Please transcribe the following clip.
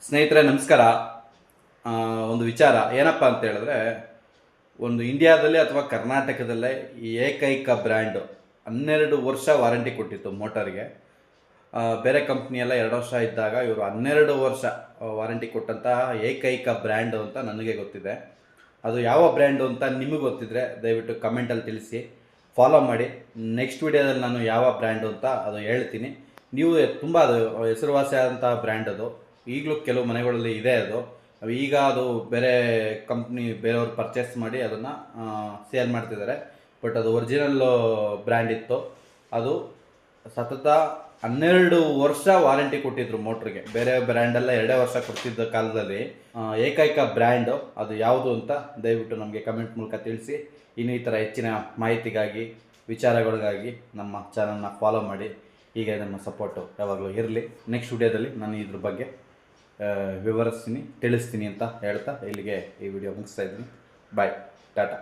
ಸ್ನೇಹಿತರೆ ನಮಸ್ಕಾರ. ಒಂದು ವಿಚಾರ ಏನಪ್ಪ ಅಂತ ಹೇಳಿದ್ರೆ, ಒಂದು ಇಂಡಿಯಾದಲ್ಲಿ ಅಥವಾ ಕರ್ನಾಟಕದಲ್ಲೇ ಈ ಏಕೈಕ ಬ್ರ್ಯಾಂಡು 12 ವರ್ಷ ವಾರಂಟಿ ಕೊಟ್ಟಿತ್ತು ಮೋಟರ್ಗೆ. ಬೇರೆ ಕಂಪ್ನಿಯೆಲ್ಲ 2 ವರ್ಷ ಇದ್ದಾಗ ಇವರು 12 ವರ್ಷ ವಾರಂಟಿ ಕೊಟ್ಟಂತಹ ಏಕೈಕ ಬ್ರ್ಯಾಂಡು ಅಂತ ನನಗೆ ಗೊತ್ತಿದೆ. ಅದು ಯಾವ ಬ್ರ್ಯಾಂಡು ಅಂತ ನಿಮಗೆ ಗೊತ್ತಿದ್ರೆ ದಯವಿಟ್ಟು ಕಮೆಂಟಲ್ಲಿ ತಿಳಿಸಿ, ಫಾಲೋ ಮಾಡಿ. ನೆಕ್ಸ್ಟ್ ವಿಡಿಯೋದಲ್ಲಿ ನಾನು ಯಾವ ಬ್ರ್ಯಾಂಡು ಅಂತ ಅದು ಹೇಳ್ತೀನಿ. ನೀವು ತುಂಬ ಅದು ಹೆಸರುವಾಸಿಯಾದಂಥ ಬ್ರ್ಯಾಂಡ್ ಅದು. ಈಗಲೂ ಕೆಲವು ಮನೆಗಳಲ್ಲಿ ಇದೆ ಅದು. ಈಗ ಅದು ಬೇರೆ ಕಂಪ್ನಿ ಬೇರೆಯವ್ರು ಪರ್ಚೇಸ್ ಮಾಡಿ ಅದನ್ನು ಸೇಲ್ ಮಾಡ್ತಿದ್ದಾರೆ. ಬಟ್ ಅದು ಒರಿಜಿನಲ್ಲು ಬ್ರ್ಯಾಂಡ್ ಇತ್ತು. ಅದು ಸತತ 12 ವರ್ಷ ವಾರಂಟಿ ಕೊಟ್ಟಿದ್ರು ಮೋಟ್ರಿಗೆ. ಬೇರೆ ಬ್ರ್ಯಾಂಡೆಲ್ಲ 2 ವರ್ಷ ಕೊಡ್ತಿದ್ದ ಕಾಲದಲ್ಲಿ ಏಕೈಕ ಬ್ರ್ಯಾಂಡು ಅದು ಯಾವುದು ಅಂತ ದಯವಿಟ್ಟು ನಮಗೆ ಕಮೆಂಟ್ ಮೂಲಕ ತಿಳಿಸಿ. ಇನ್ನು ಈ ಥರ ಹೆಚ್ಚಿನ ಮಾಹಿತಿಗಾಗಿ, ವಿಚಾರಗಳಿಗಾಗಿ ನಮ್ಮ ಚಾನಲ್ನ ಫಾಲೋ ಮಾಡಿ. ಹೀಗೆ ನಮ್ಮ ಸಪೋರ್ಟು ಯಾವಾಗಲೂ ಇರಲಿ. ನೆಕ್ಸ್ಟ್ ವಿಡಿಯೋದಲ್ಲಿ ನಾನು ಇದ್ರ ಬಗ್ಗೆ ವಿವರಿಸ್ತೀನಿ, ತಿಳಿಸ್ತೀನಿ ಅಂತ ಹೇಳ್ತಾ ಇಲ್ಲಿಗೆ ಈ ವಿಡಿಯೋ ಮುಗಿಸ್ತಾ ಇದ್ದೀನಿ. ಬಾಯ್, ಟಾಟಾ.